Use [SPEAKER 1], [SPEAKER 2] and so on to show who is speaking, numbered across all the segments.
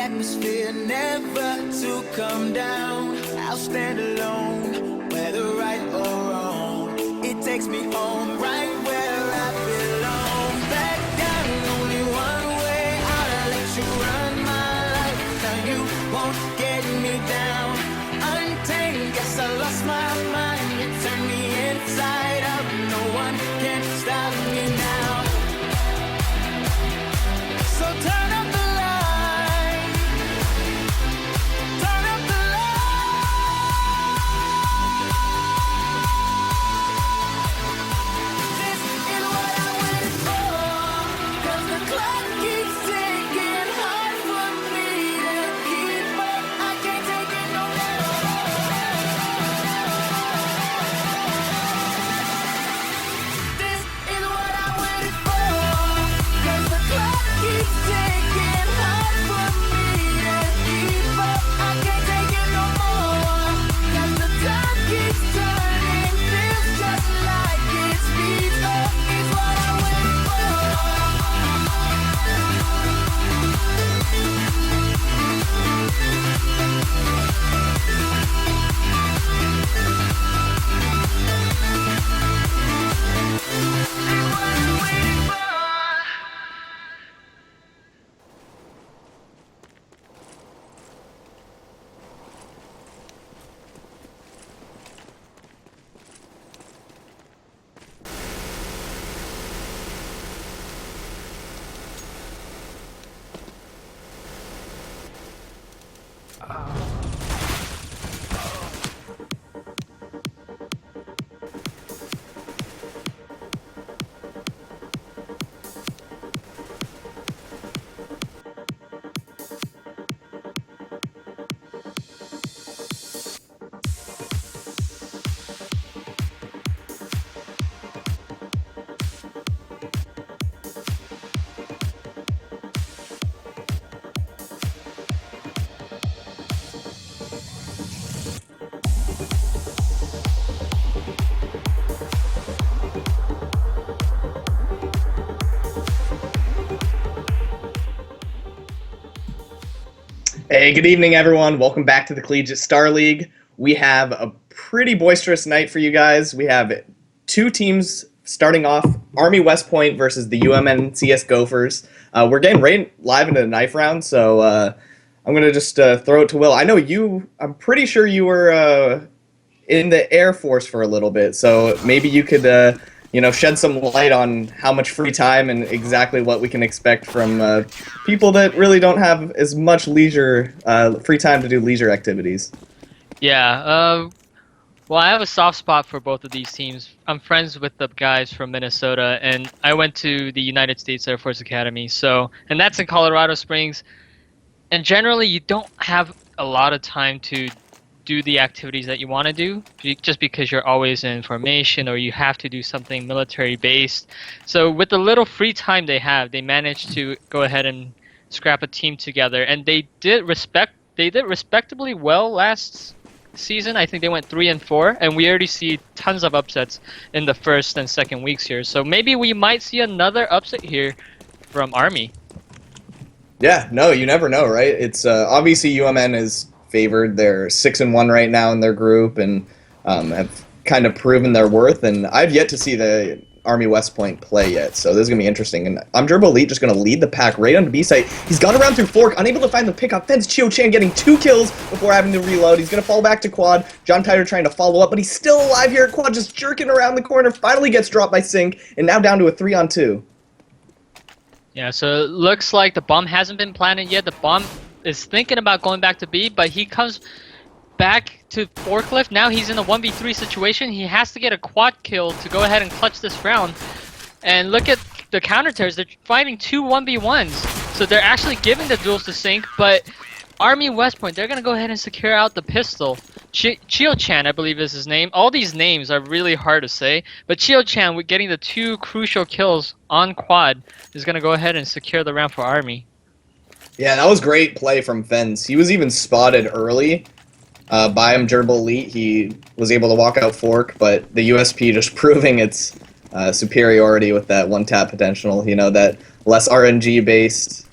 [SPEAKER 1] atmosphere never to come down. I'll stand alone, whether right or wrong. It takes me home, right where I belong. Back down, only one way out. I let you run my life, now you won't get me down. Untamed, guess I lost my mind. You turned me inside out, no one can stop me now. So turn up the light, turn up the light. This is what I waited for, 'cause the clock keeps ticking, hard for me to keep up. I can't take it no more. This is what I waited for, 'cause the clock keeps ticking, hard for me to keep up. I can't take it no more, 'cause the time keeps turning, feels just like it speeds up. Is what I waited for.
[SPEAKER 2] Hey, good evening, everyone. Welcome back to the Collegiate Star League. We have a pretty boisterous night for you guys. We have two teams starting off, Army West Point versus the UMN CS Gophers. We're getting right live into the knife round, so I'm going to just throw it to Will. I know I'm pretty sure you were in the Air Force for a little bit, so maybe you could shed some light on how much free time and exactly what we can expect from people that really don't have as much leisure, free time to do leisure activities.
[SPEAKER 3] Yeah, well, I have a soft spot for both of these teams. I'm friends with the guys from Minnesota, and I went to the United States Air Force Academy, and that's in Colorado Springs. And generally, you don't have a lot of time to do the activities that you want to do, just because you're always in formation or you have to do something military based. So with the little free time they have, they managed to go ahead and scrap a team together, and they did respectably well last season. I think they went 3-4, and we already see tons of upsets in the first and second weeks here. So maybe we might see another upset here from Army.
[SPEAKER 2] Yeah, no, you never know, right? It's obviously UMN is favored. They're 6-1 right now in their group, and have kind of proven their worth. And I've yet to see the Army West Point play yet, so this is gonna be interesting. And I'm Gerbil Elite just gonna lead the pack right onto B site. He's gone around through Fork, unable to find the pick up. Fence Chio Chan getting 2 kills before having to reload. He's gonna fall back to Quad. John Tyler trying to follow up, but he's still alive here at Quad, just jerking around the corner. Finally gets dropped by Sync, and now down to a 3-on-2.
[SPEAKER 3] Yeah, so it looks like the bomb hasn't been planted yet. The bomb is thinking about going back to B, but he comes back to Forklift. Now he's in a 1v3 situation. He has to get a quad kill to go ahead and clutch this round. And look at the counter tears. They're fighting 2 1v1s. So they're actually giving the duels to Sync, but Army West Point, they're going to go ahead and secure out the pistol. Chio-chan, I believe is his name. All these names are really hard to say, but Chio-chan, with getting the 2 crucial kills on Quad, is going to go ahead and secure the round for Army.
[SPEAKER 2] Yeah, that was great play from Fens. He was even spotted early by Gerbil Elite. He was able to walk out Fork, but the USP just proving its superiority with that one-tap potential. You know, that less RNG-based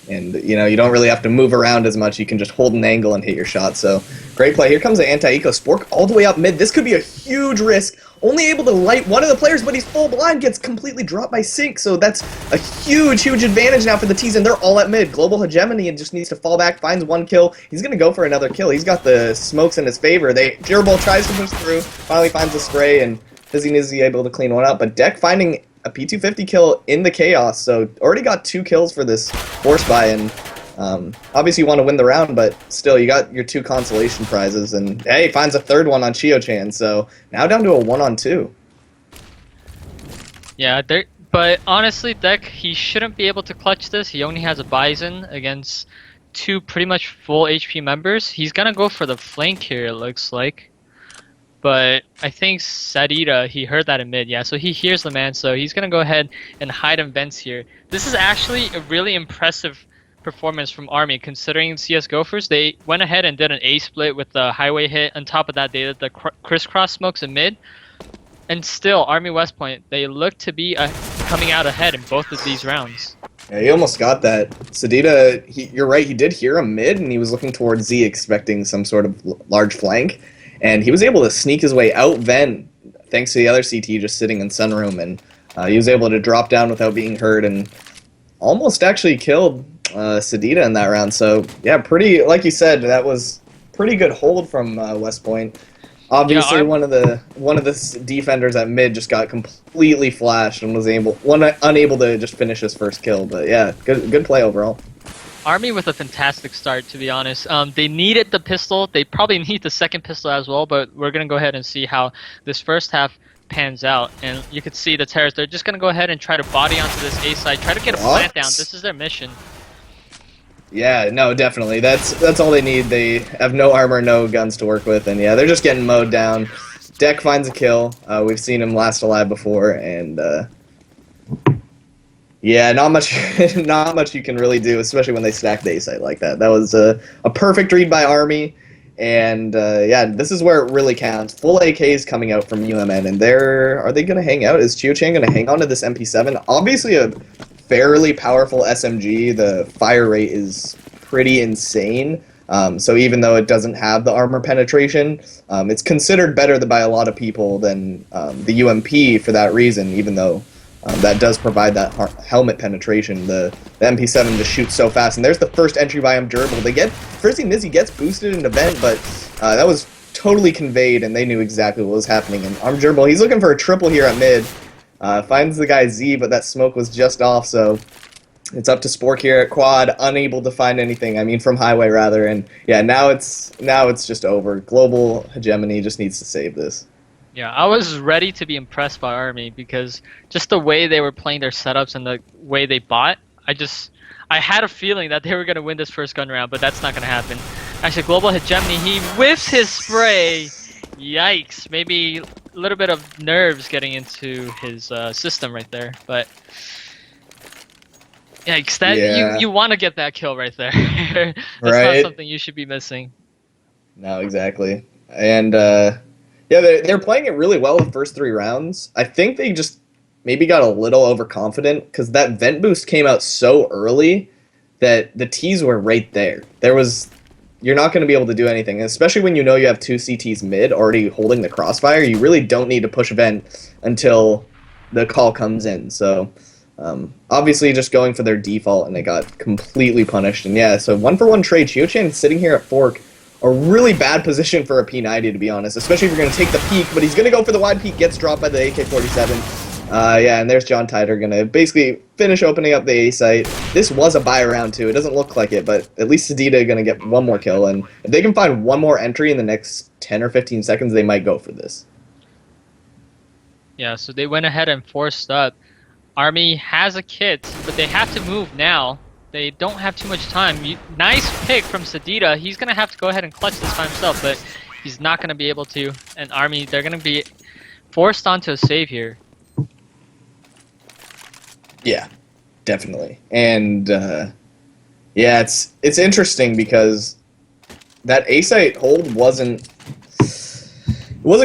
[SPEAKER 2] And, you know, you don't really have to move around as much. You can just hold an angle and hit your shot. So, great play. Here comes the anti-eco. Spork all the way up mid. This could be a huge risk. Only able to light one of the players, but he's full blind. Gets completely dropped by Sync. So that's a huge, huge advantage now for the T's. And they're all at mid. Global Hegemony and just needs to fall back. Finds one kill. He's going to go for another kill. He's got the smokes in his favor. Gerbil tries to push through. Finally finds the spray. And Fizzy Nizzy able to clean one up. But Deck finding a P250 kill in the chaos, so already got 2 kills for this force buy, and obviously you want to win the round, but still you got your 2 consolation prizes, and hey, finds a 3rd one on Chio-chan, so now down to a 1-on-2.
[SPEAKER 3] Yeah, but honestly, Deck, he shouldn't be able to clutch this. He only has a Bison against 2 pretty much full HP members. He's gonna go for the flank here, it looks like. But I think Sadida, he heard that in mid, yeah, so he hears the man, so he's gonna go ahead and hide in vents here. This is actually a really impressive performance from Army, considering CSGO first. They went ahead and did an A split with the highway hit. On top of that, they did the crisscross smokes in mid. And still, Army West Point, they look to be coming out ahead in both of these rounds.
[SPEAKER 2] Yeah, he almost got that. Sadida, you're right, he did hear him mid, and he was looking towards Z expecting some sort of large flank. And he was able to sneak his way out vent, thanks to the other CT just sitting in Sunroom, and he was able to drop down without being heard and almost actually killed Sadida in that round. So yeah, pretty, like you said, that was pretty good hold from West Point. Obviously,
[SPEAKER 3] yeah,
[SPEAKER 2] one of the defenders at mid just got completely flashed and was unable to just finish his first kill. But yeah, good play overall.
[SPEAKER 3] Army with a fantastic start, to be honest. They needed the pistol. They probably need the second pistol as well, but we're going to go ahead and see how this first half pans out. And you can see the terrorists, they're just going to go ahead and try to body onto this A side, try to get a plant down. This is their mission.
[SPEAKER 2] Yeah, no, definitely. That's all they need. They have no armor, no guns to work with, and yeah, they're just getting mowed down. Deck finds a kill. We've seen him last alive before, and yeah, not much you can really do, especially when they stack the A site like that. That was a perfect read by Army, and yeah, this is where it really counts. Full AKs coming out from UMN, and are they going to hang out? Is Chio-chan going to hang on to this MP7? Obviously a fairly powerful SMG. The fire rate is pretty insane. So even though it doesn't have the armor penetration, it's considered better by a lot of people than the UMP for that reason, even though that does provide that helmet penetration. The MP7 just shoots so fast. And there's the first entry by Gerbil. Frizzy Nizzy gets boosted in the vent, but that was totally conveyed, and they knew exactly what was happening. And Gerbil, he's looking for a triple here at mid. Finds the guy Z, but that smoke was just off, so it's up to Spork here at quad, unable to find anything. I mean, from highway rather, and yeah, now it's just over. Global Hegemony just needs to save this.
[SPEAKER 3] Yeah, I was ready to be impressed by Army because just the way they were playing their setups and the way they bought, I had a feeling that they were going to win this first gun round, but that's not going to happen. Actually, Global Hegemony, he whiffs his spray. Yikes, maybe a little bit of nerves getting into his system right there, but yikes, you want to get that kill right there. That's
[SPEAKER 2] right.
[SPEAKER 3] Not something you should be missing.
[SPEAKER 2] No, exactly. And yeah, they're playing it really well the first 3 rounds. I think they just maybe got a little overconfident because that vent boost came out so early that the T's were right there. You're not going to be able to do anything, especially when you know you have 2 CTs mid already holding the crossfire. You really don't need to push vent until the call comes in. So obviously just going for their default, and they got completely punished. And yeah, so 1-for-1 trade. Chio-chan sitting here at Fork. A really bad position for a P90, to be honest, especially if you're going to take the peek, but he's going to go for the wide peek, gets dropped by the AK-47. Yeah, and there's John Tider going to basically finish opening up the A site. This was a buy round, too. It doesn't look like it, but at least Sadida going to get one more kill, and if they can find one more entry in the next 10 or 15 seconds, they might go for this.
[SPEAKER 3] Yeah, so they went ahead and forced up. Army has a kit, but they have to move now. They don't have too much time. Nice pick from Sadida. He's going to have to go ahead and clutch this by himself, but he's not going to be able to. And Army, they're going to be forced onto a save here.
[SPEAKER 2] Yeah, definitely. And yeah, it's interesting because that A-site hold wasn't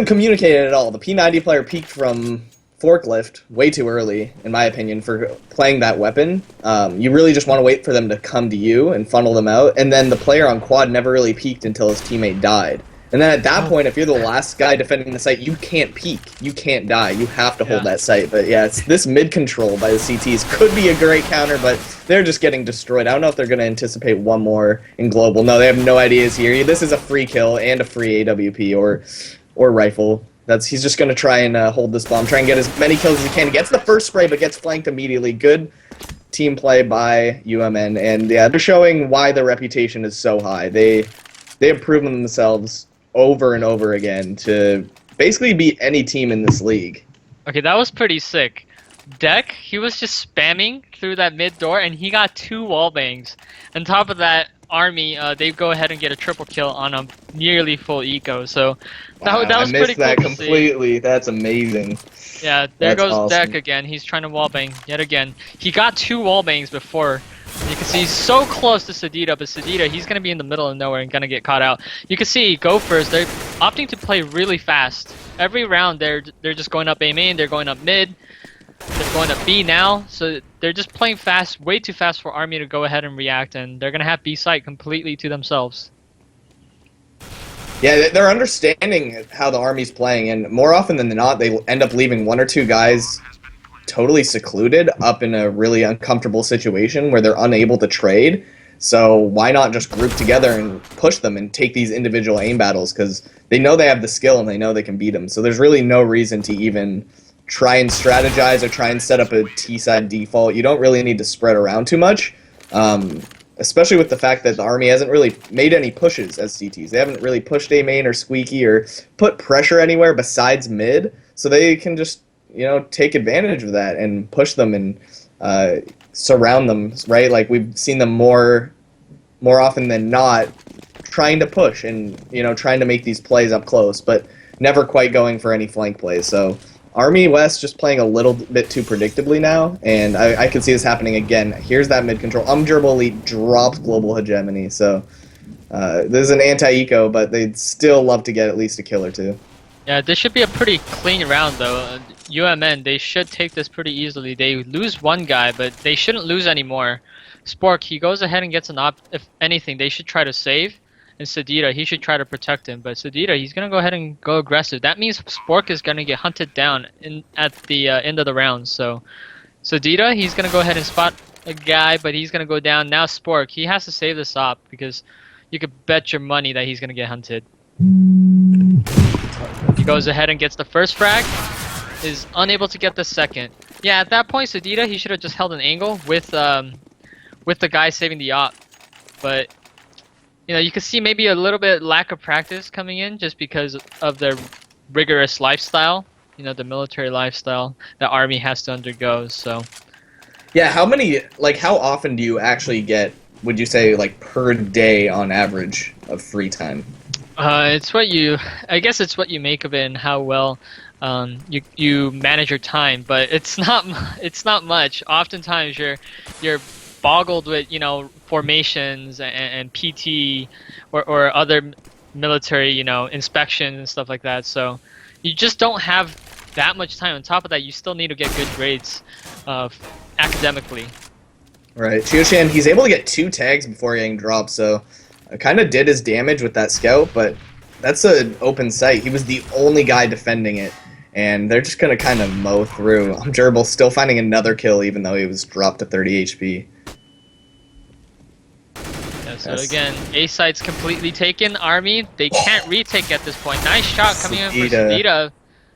[SPEAKER 2] communicated at all. The P90 player peeked from forklift way too early, in my opinion, for playing that weapon. You really just want to wait for them to come to you and funnel them out, and then the player on quad never really peeked until his teammate died. And then at that point, if you're the last guy defending the site, you can't peek. You can't die. You have to hold that site. But yeah, this mid control by the CTs could be a great counter, but they're just getting destroyed. I don't know if they're going to anticipate one more in global. No, they have no ideas here. This is a free kill and a free AWP or rifle. He's just going to try and hold this bomb, try and get as many kills as he can. He gets the first spray, but gets flanked immediately. Good team play by UMN, and yeah, they're showing why their reputation is so high. They have proven themselves over and over again to basically beat any team in this league.
[SPEAKER 3] Okay, that was pretty sick. Deck, he was just spamming through that mid door, and he got 2 wall bangs. On top of that, Army, they go ahead and get a triple kill on a nearly full eco. So
[SPEAKER 2] wow,
[SPEAKER 3] that was pretty cool.
[SPEAKER 2] I missed that completely. That's amazing.
[SPEAKER 3] Yeah, there goes
[SPEAKER 2] awesome.
[SPEAKER 3] Deck again. He's trying to wallbang yet again. He got 2 wallbangs before. You can see he's so close to Sedita, but Sedita, he's going to be in the middle of nowhere and going to get caught out. You can see Gophers, they're opting to play really fast. Every round, they're just going up A main, they're going up mid, they're going up B now. So they're just playing fast, way too fast for Army to go ahead and react, and they're going to have B site completely to themselves.
[SPEAKER 2] Yeah, they're understanding how the Army's playing, and more often than not, they end up leaving 1 or 2 guys totally secluded up in a really uncomfortable situation where they're unable to trade. So why not just group together and push them and take these individual aim battles, because they know they have the skill and they know they can beat them. So there's really no reason to even try and strategize or try and set up a T-side default. You don't really need to spread around too much, especially with the fact that the Army hasn't really made any pushes as CTs. They haven't really pushed A main or squeaky or put pressure anywhere besides mid, so they can just take advantage of that and push them and surround them, right? Like we've seen them more often than not trying to push and trying to make these plays up close, but never quite going for any flank plays. So Army West just playing a little bit too predictably now, and I can see this happening again. Here's that mid control. Durable Elite drops global hegemony, so this is an anti-eco, but they'd still love to get at least a kill or 2.
[SPEAKER 3] Yeah, this should be a pretty clean round though. UMN, they should take this pretty easily. They lose 1 guy, but they shouldn't lose any more. Spork, he goes ahead and gets an op. If anything, they should try to save. And Sedita, he should try to protect him. But Sedita, he's going to go ahead and go aggressive. That means Spork is going to get hunted down at the end of the round. So Sedita, he's going to go ahead and spot a guy, but he's going to go down. Now Spork, he has to save this op because you could bet your money that he's going to get hunted. He goes ahead and gets the first frag. Is unable to get the second. Yeah, at that point, Sedita, he should have just held an angle with the guy saving the op. But you can see maybe a little bit lack of practice coming in just because of their rigorous lifestyle. The military lifestyle that Army has to undergo. So
[SPEAKER 2] yeah, how often do you actually get, would you say, like per day on average of free time?
[SPEAKER 3] I guess it's what you make of it and how well you manage your time, but it's not much. Oftentimes you're boggled with formations and PT or other military inspections and stuff like that. So you just don't have that much time. On top of that, you still need to get good grades academically.
[SPEAKER 2] Right, Chioshan, he's able to get 2 tags before getting dropped, so kind of did his damage with that scout, but that's an open site. He was the only guy defending it, and they're just going to kind of mow through. Durable still finding another kill even though he was dropped to 30 HP.
[SPEAKER 3] Yeah, so again, A site's completely taken. Army, they can't retake at this point. Nice shot coming in for Sedita,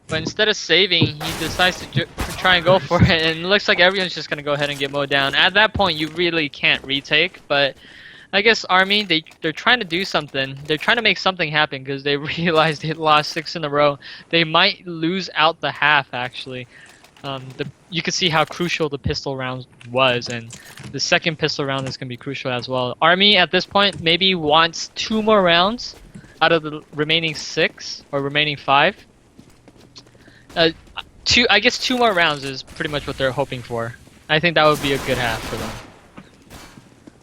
[SPEAKER 3] but instead of saving, he decides to try and go for it, and it looks like everyone's just going to go ahead and get mowed down. At that point, you really can't retake, but I guess Army, they're trying to do something. They're trying to make something happen because they realized they lost 6 in a row. They might lose out the half, actually. You can see how crucial the pistol round was, and the second pistol round is going to be crucial as well. Army, at this point, maybe wants 2 more rounds out of the remaining 6 or remaining 5. I guess 2 more rounds is pretty much what they're hoping for. I think that would be a good half for them.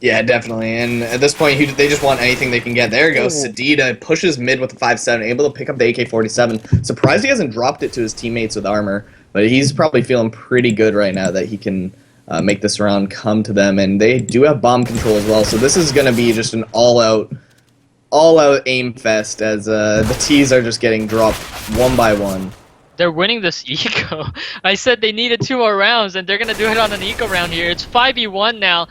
[SPEAKER 2] Yeah, definitely. And at this point, they just want anything they can get. There goes Sedita, pushes mid with the 5.7, able to pick up the AK-47. Surprised he hasn't dropped it to his teammates with armor. But he's probably feeling pretty good right now that he can make this round come to them. And they do have bomb control as well, so this is going to be just an all-out aim fest as the T's are just getting dropped one by one.
[SPEAKER 3] They're winning this eco. I said they needed 2 more rounds, and they're gonna do it on an eco round here. It's 5v1 now.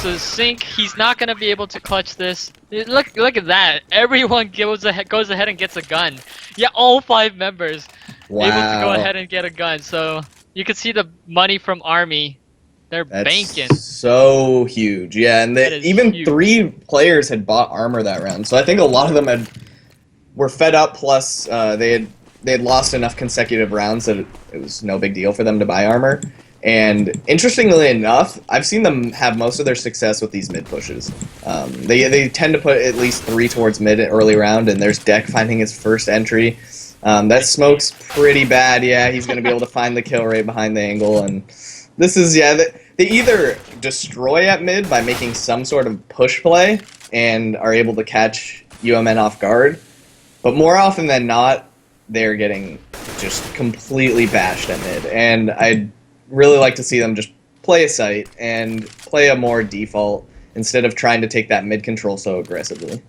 [SPEAKER 3] So Sync, he's not gonna be able to clutch this. Look at that. Everyone goes ahead and gets a gun. Yeah, all 5 members able to go ahead and get a gun. So you can see the money from Army. They're banking.
[SPEAKER 2] So huge, yeah. And even
[SPEAKER 3] huge.
[SPEAKER 2] 3 players had bought armor that round, so I think a lot of them were fed up. Plus, they had lost enough consecutive rounds that it was no big deal for them to buy armor. And interestingly enough, I've seen them have most of their success with these mid pushes. They tend to put at least 3 towards mid early round, and there's Deck finding his first entry. That smoke's pretty bad. Yeah, he's going to be able to find the kill right behind the angle, and this is they either destroy at mid by making some sort of push play and are able to catch UMN off guard, but more often than not, they're getting just completely bashed at mid. And I'd really like to see them just play a site and play a more default instead of trying to take that mid control so aggressively.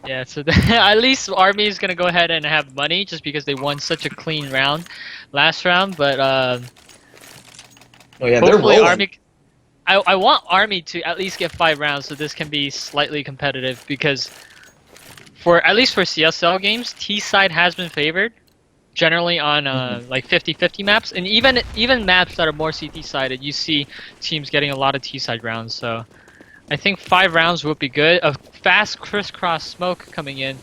[SPEAKER 3] Yeah, so at least Army is gonna go ahead and have money just because they won such a clean round last round. But
[SPEAKER 2] oh yeah, they're rolling.
[SPEAKER 3] Army. I want Army to at least get 5 rounds so this can be slightly competitive, because at least for CSL games, T side has been favored generally on like 50-50 maps, and even maps that are more CT sided, you see teams getting a lot of T side rounds. So I think 5 rounds would be good. A fast crisscross smoke coming in,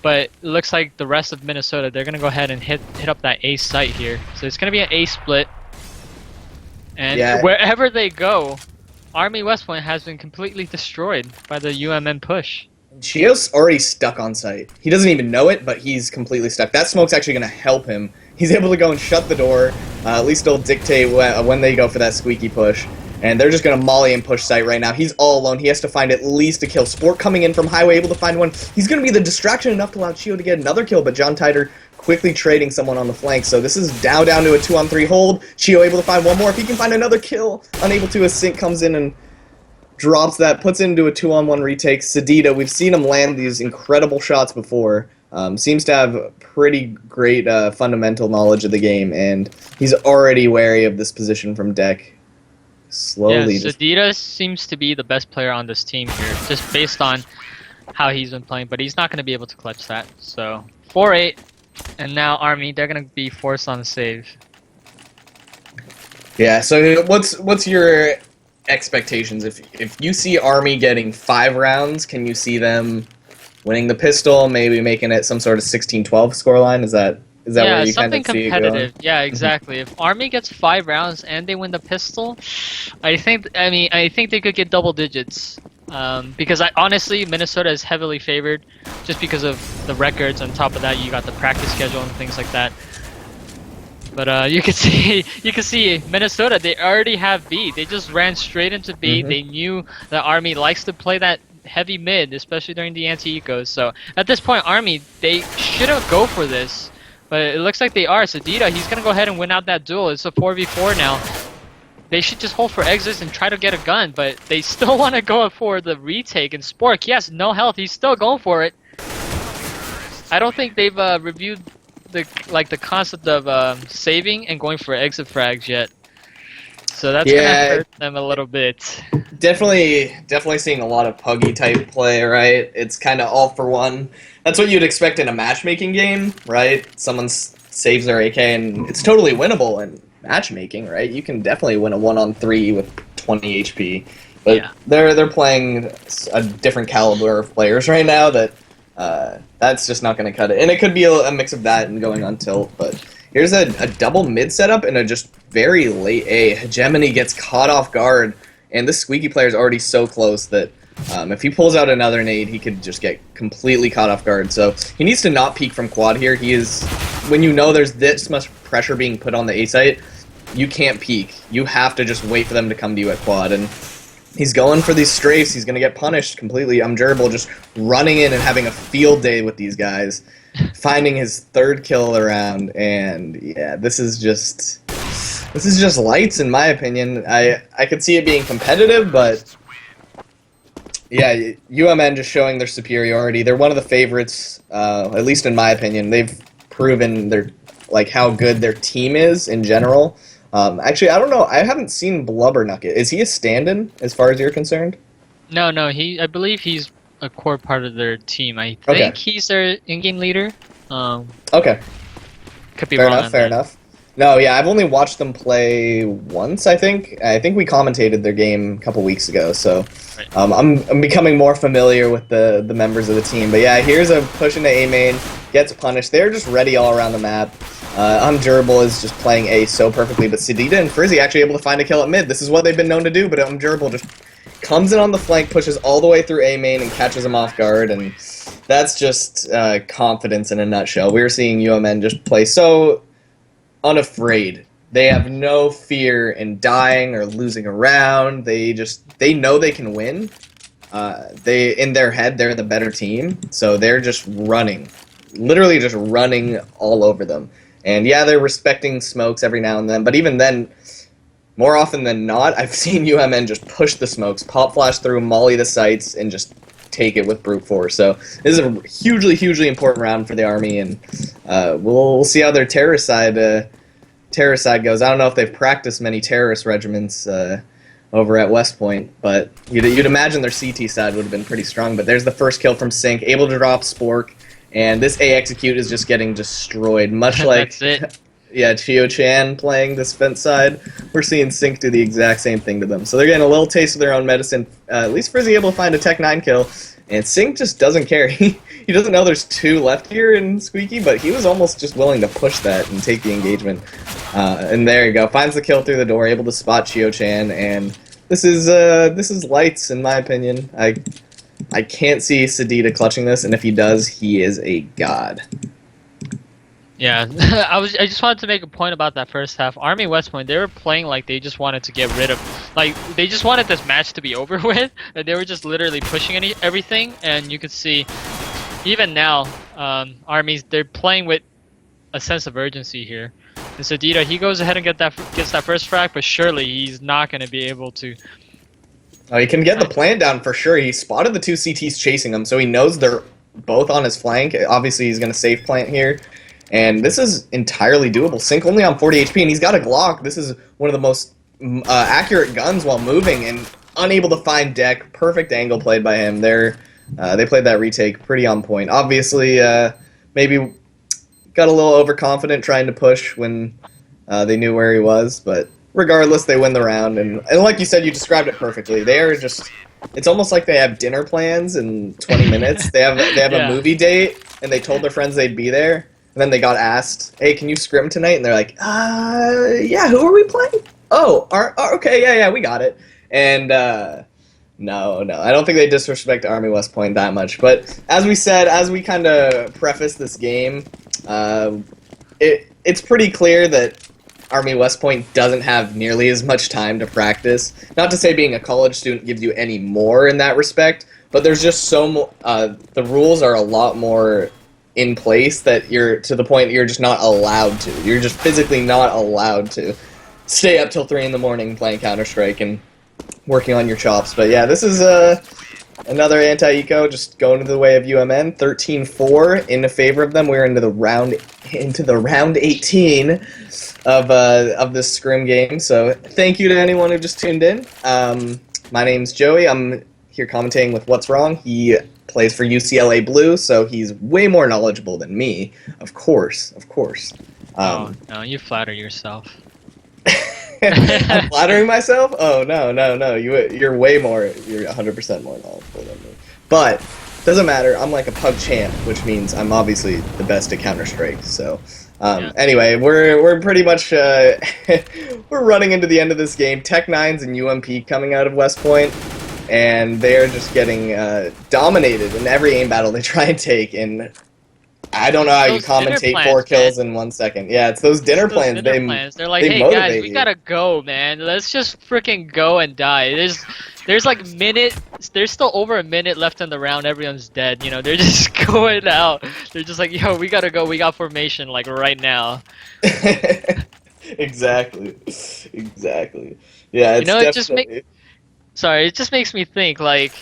[SPEAKER 3] but it looks like the rest of Minnesota, they're gonna go ahead and hit up that A site here. So it's gonna be an A split, and wherever they go, Army West Point has been completely destroyed by the UMN push.
[SPEAKER 2] Chio's already stuck on site. He doesn't even know it, but he's completely stuck. That smoke's actually going to help him. He's able to go and shut the door. At least it'll dictate when they go for that squeaky push. And they're just going to molly and push site right now. He's all alone. He has to find at least a kill. Sport coming in from highway, able to find one. He's going to be the distraction enough to allow Chio to get another kill, but John Tider quickly trading someone on the flank. So this is down to a 2-on-3 hold. Chio able to find one more. If he can find another kill, unable to, a Sync comes in and drops that, puts it into a 2-on-1 retake. Sedita, we've seen him land these incredible shots before. Seems to have pretty great fundamental knowledge of the game, and he's already wary of this position from Deck. Slowly.
[SPEAKER 3] Yeah, Sedita seems to be the best player on this team here, just based on how he's been playing, but he's not going to be able to clutch that. So 4-8, and now Army, they're going to be forced on the save.
[SPEAKER 2] Yeah, so what's your expectations? If you see Army getting 5 rounds, can you see them winning the pistol, maybe making it some sort of 16-12 scoreline? Is that where you kind of see it going?
[SPEAKER 3] competitive. Yeah, exactly. If Army gets 5 rounds and they win the pistol, I think they could get double digits. Because honestly, Minnesota is heavily favored just because of the records. On top of that, you got the practice schedule and things like that. But you can see Minnesota, they already have B. They just ran straight into B. They knew that Army likes to play that heavy mid, especially during the anti-ecos. So at this point, Army, they shouldn't go for this, but it looks like they are. Sedita, he's gonna go ahead and win out that duel. It's a 4v4 now. They should just hold for exits and try to get a gun, but they still want to go for the retake. And Spork, he has no health. He's still going for it. I don't think they've reviewed the concept of saving and going for exit frags yet, so that's gonna hurt them a little bit. Definitely seeing a lot of puggy type play, right? It's kind of all for one. That's what you'd expect in a matchmaking game, right? Someone saves their AK and it's totally winnable in matchmaking, right? You can definitely win a 1-on-3 with 20 HP, but they're playing a different caliber of players right now that that's just not going to cut it. And it could be a mix of that and going on tilt, but here's a double mid setup and a just very late A. Hegemony gets caught off guard, and this squeaky player is already so close that if he pulls out another nade, he could just get completely caught off guard. So he needs to not peek from quad here. When you know there's this much pressure being put on the A site, you can't peek. You have to just wait for them to come to you at quad. And
[SPEAKER 2] He's going for these strafes. He's going to get punished completely. Gerbil just running in and having a field day with these guys, finding his third kill around, and yeah, this is just lights in my opinion. I could see it being competitive, but yeah, UMN just showing their superiority. They're one of the favorites, at least in my opinion. They've proven their how good their team is in general. Actually, I don't know. I haven't seen Blubbernucket. Is he a stand-in as far as you're concerned?
[SPEAKER 3] No, I believe he's a core part of their team. I
[SPEAKER 2] Okay.
[SPEAKER 3] think he's their in-game leader.
[SPEAKER 2] Okay.
[SPEAKER 3] Could be
[SPEAKER 2] Fair
[SPEAKER 3] wrong
[SPEAKER 2] enough.
[SPEAKER 3] on
[SPEAKER 2] Fair
[SPEAKER 3] that.
[SPEAKER 2] enough. No, yeah, I've only watched them play once. I think we commentated their game a couple weeks ago, so
[SPEAKER 3] Right.
[SPEAKER 2] I'm becoming more familiar with the members of the team. But yeah, here's a push into A main, gets punished. They're just ready all around the map. Gerbil is just playing A so perfectly, but Sedita and Frizzy actually able to find a kill at mid. This is what they've been known to do, but Gerbil just comes in on the flank, pushes all the way through A main, and catches him off guard, and that's just confidence in a nutshell. We're seeing UMN just play so unafraid. They have no fear in dying or losing a round. They know they can win. They in their head they're the better team, so they're just running, literally just running all over them. And yeah, they're respecting smokes every now and then, but even then, more often than not, I've seen UMN just push the smokes, pop flash through, molly the sites, and just take it with brute force. So this is a hugely important round for the Army, and we'll see how their terrorist side goes. I don't know if they've practiced many terrorist regiments over at West Point, but you'd imagine their CT side would have been pretty strong. But there's the first kill from Sync, able to drop Spork, and this A execute is just getting destroyed, much like
[SPEAKER 3] That's it.
[SPEAKER 2] yeah, Chio-chan playing this fence side. We're seeing Sync do the exact same thing to them. So they're getting a little taste of their own medicine. At least Frizzy able to find a Tech 9 kill, and Sync just doesn't care. He doesn't know there's two left here in Squeaky, but he was almost just willing to push that and take the engagement. And there you go, finds the kill through the door, able to spot Chio-chan, and this is lights in my opinion. I can't see Sedita clutching this, and if he does, he is a god.
[SPEAKER 3] Yeah, I just wanted to make a point about that first half. Army West Point, they were playing like they just wanted to get rid of, they just wanted this match to be over with. And they were just literally pushing everything, and you could see, even now, Armies, they're playing with a sense of urgency here. And Sedita, he goes ahead and gets that first frag, but surely he's not going to be able to.
[SPEAKER 2] Oh, he can get the plan down for sure. He spotted the two CTs chasing him, so he knows they're both on his flank. Obviously, he's going to safe plant here. And this is entirely doable. Sync only on 40 HP, and he's got a Glock. This is one of the most accurate guns while moving, and unable to find deck. Perfect angle played by him. They played that retake pretty on point. Obviously, maybe got a little overconfident trying to push when they knew where he was, but regardless, they win the round. And like you said, you described it perfectly. They are just... It's almost like they have dinner plans in 20 minutes. They have
[SPEAKER 3] Yeah.
[SPEAKER 2] a movie date, and they told their friends they'd be there. And then they got asked, "Hey, can you scrim tonight?" And they're like, yeah, who are we playing? Oh, okay, yeah, we got it." And no, I don't think they disrespect Army West Point that much. But as we said, as we kind of preface this game, it's pretty clear that Army West Point doesn't have nearly as much time to practice. Not to say being a college student gives you any more in that respect, but there's just the rules are a lot more in place that you're to the point you're just not allowed to. You're just physically not allowed to stay up till 3 in the morning playing Counter-Strike and working on your chops. But yeah, this is another anti-eco just going to the way of UMN. 13-4 in favor of them. We're into the round 18 of this scrim game. So thank you to anyone who just tuned in. My name's Joey. I'm here commentating with What's Wrong. He plays for UCLA Blue, so he's way more knowledgeable than me. Of course.
[SPEAKER 3] Oh, no, you flatter yourself.
[SPEAKER 2] I'm flattering myself? Oh, no. You're way more, you're 100% more knowledgeable than me. But, doesn't matter, I'm like a pub champ, which means I'm obviously the best at Counter-Strike, so...
[SPEAKER 3] Yeah.
[SPEAKER 2] Anyway, we're pretty much, we're running into the end of this game. Tech 9s and UMP coming out of West Point, and they're just getting dominated in every aim battle they try and take, and I don't know how you commentate 4 kills in 1 second. Yeah, it's those dinner plans.
[SPEAKER 3] They're like, hey guys, we gotta go, man. Let's just freaking go and die. there's like there's still over a minute left in the round. Everyone's dead. You know, they're just going out. They're just like, yo, we gotta go. We got formation like right now.
[SPEAKER 2] Exactly. Exactly. Yeah,
[SPEAKER 3] You
[SPEAKER 2] it's
[SPEAKER 3] know,
[SPEAKER 2] definitely.
[SPEAKER 3] it just makes me think like,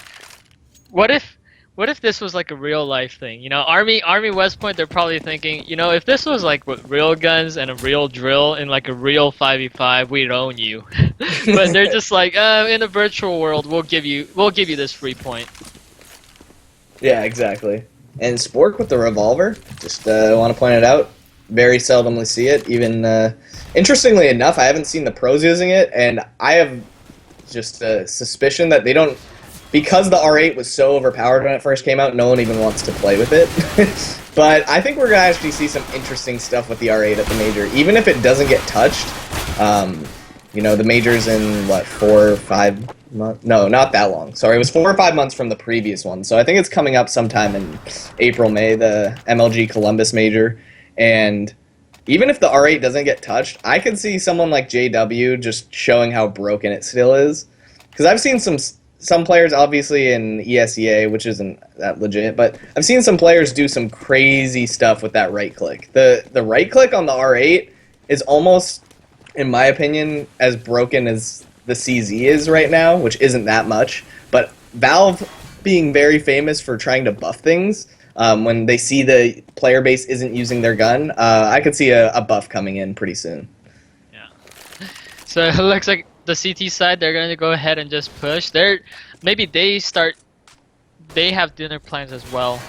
[SPEAKER 3] what if this was like a real life thing? You know, Army West Point, they're probably thinking, you know, if this was like with real guns and a real drill and like a real 5v5, we'd own you. But they're just like, in a virtual world, we'll give you this free point.
[SPEAKER 2] Yeah, exactly. And Spork with the revolver, just want to point it out. Very seldomly see it. Even interestingly enough, I haven't seen the pros using it, and I have just a suspicion that they don't, because the R8 was so overpowered when it first came out, no one even wants to play with it. But I think we're going to actually see some interesting stuff with the R8 at the major, even if it doesn't get touched. You know, the major's in, what, 4 or 5 months? No, not that long. Sorry, it was 4 or 5 months from the previous one. So I think it's coming up sometime in April, May, the MLG Columbus major. And even if the R8 doesn't get touched, I could see someone like JW just showing how broken it still is. Because I've seen some players, obviously, in ESEA, which isn't that legit, but I've seen some players do some crazy stuff with that right click. The right click on the R8 is almost, in my opinion, as broken as the CZ is right now, which isn't that much. But Valve being very famous for trying to buff things, when they see the player base isn't using their gun, I could see a buff coming in pretty soon.
[SPEAKER 3] Yeah. So it looks like the CT side, they're going to go ahead and just push. Maybe they have dinner plans as well.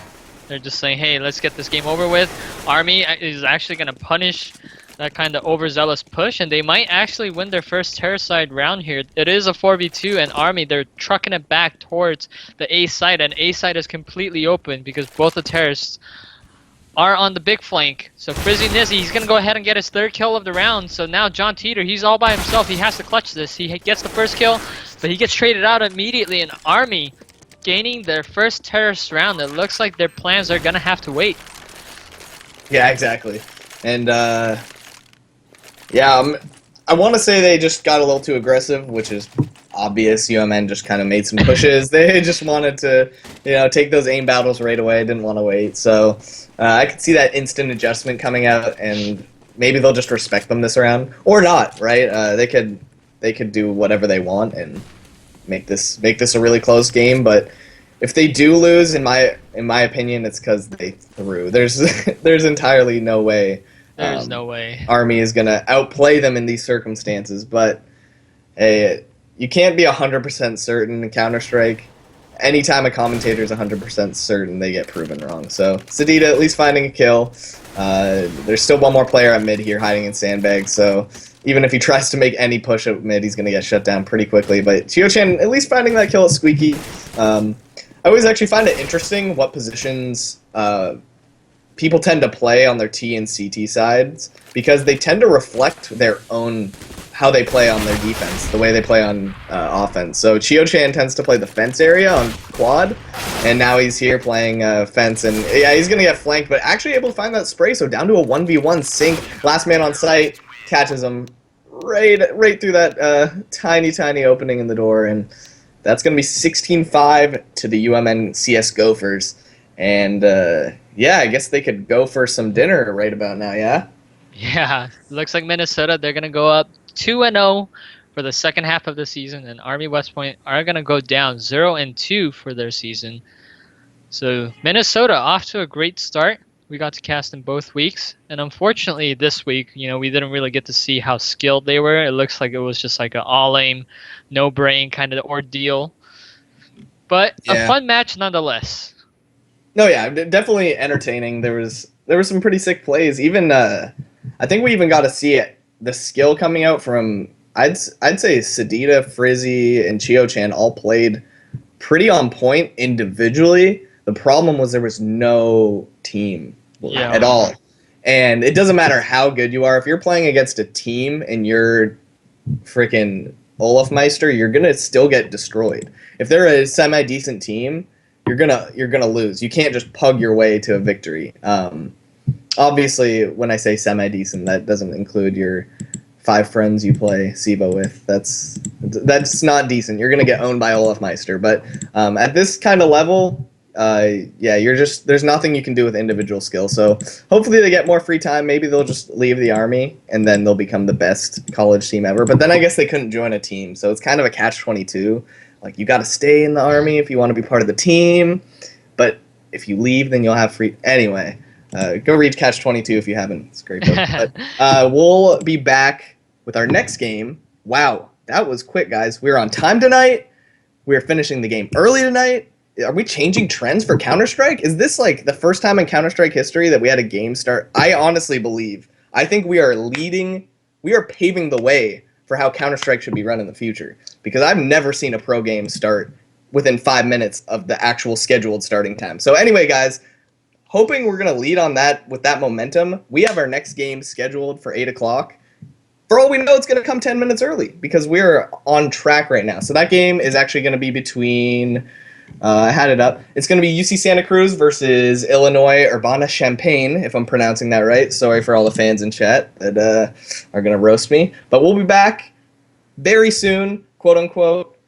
[SPEAKER 3] They're just saying, hey, let's get this game over with. Army is actually going to punish that kind of overzealous push, and they might actually win their first terror side round here. It is a 4v2, and Army, they're trucking it back towards the A side, and A side is completely open because both the terrorists are on the big flank. So Frizzy Nizzy, he's going to go ahead and get his third kill of the round. So now John Teeter, he's all by himself. He has to clutch this. He gets the first kill, but he gets traded out immediately, and Army gaining their first terrorist round. It looks like their plans are going to have to wait.
[SPEAKER 2] Yeah, exactly. And, yeah, I want to say they just got a little too aggressive, which is obvious. UMN just kind of made some pushes. They just wanted to, you know, take those aim battles right away. Didn't want to wait. So I could see that instant adjustment coming out, and maybe they'll just respect them this round, or not. Right? They could do whatever they want and make this a really close game. But if they do lose, in my opinion, it's because they threw. There's entirely no way.
[SPEAKER 3] There's no way
[SPEAKER 2] Army is going to outplay them in these circumstances, but hey, you can't be 100% certain in Counter-Strike. Anytime a commentator is 100% certain, they get proven wrong. So, Sadida at least finding a kill. There's still one more player at mid here hiding in sandbags, so even if he tries to make any push at mid, he's going to get shut down pretty quickly. But Chio-chan at least finding that kill at Squeaky. I always actually find it interesting what positions people tend to play on their T and CT sides, because they tend to reflect their own, how they play on their defense, the way they play on offense. So Chio-chan tends to play the fence area on quad, and now he's here playing fence, and yeah, he's going to get flanked, but actually able to find that spray, so down to a 1v1 sync, last man on site, catches him right through that tiny opening in the door, and that's going to be 16-5 to the UMN CS Gophers. And, yeah, I guess they could go for some dinner right about now, yeah?
[SPEAKER 3] Yeah, looks like Minnesota, they're going to go up 2-0 for the second half of the season, and Army West Point are going to go down 0-2 for their season. So Minnesota off to a great start. We got to cast them both weeks, and unfortunately this week, you know, we didn't really get to see how skilled they were. It looks like it was just like an all-aim, no-brain kind of ordeal. But
[SPEAKER 2] Yeah.
[SPEAKER 3] a fun match nonetheless.
[SPEAKER 2] No, yeah, definitely entertaining. There were some pretty sick plays. Even I think we even got to see the skill coming out from, I'd say Sadida, Frizzy, and Chio-chan all played pretty on point individually. The problem was there was no team at all. And it doesn't matter how good you are. If you're playing against a team and you're freaking Olafmeister, you're going to still get destroyed. If they're a semi-decent team, you're gonna lose. You can't just pug your way to a victory. Obviously, when I say semi-decent, that doesn't include your 5 friends you play SIVA with. That's not decent. You're gonna get owned by Olaf Meister. But at this kind of level, yeah, there's nothing you can do with individual skill. So hopefully they get more free time. Maybe they'll just leave the army and then they'll become the best college team ever. But then I guess they couldn't join a team, so it's kind of a catch-22. Like, you got to stay in the army if you want to be part of the team, but if you leave, then you'll have free. Anyway, go read Catch-22 if you haven't. It's a great book. But we'll be back with our next game. Wow, that was quick, guys. We're on time tonight. We're finishing the game early tonight. Are we changing trends for Counter-Strike? Is this like the first time in Counter-Strike history that we had a game start? I honestly believe. I think we are paving the way for how Counter-Strike should be run in the future. Because I've never seen a pro game start within 5 minutes of the actual scheduled starting time. So anyway, guys, hoping we're going to lead on that with that momentum. We have our next game scheduled for 8 o'clock. For all we know, it's going to come 10 minutes early because we're on track right now. So that game is actually going to be between... I had it up. It's going to be UC Santa Cruz versus Illinois Urbana-Champaign, if I'm pronouncing that right. Sorry for all the fans in chat that are going to roast me. But we'll be back very soon, quote-unquote.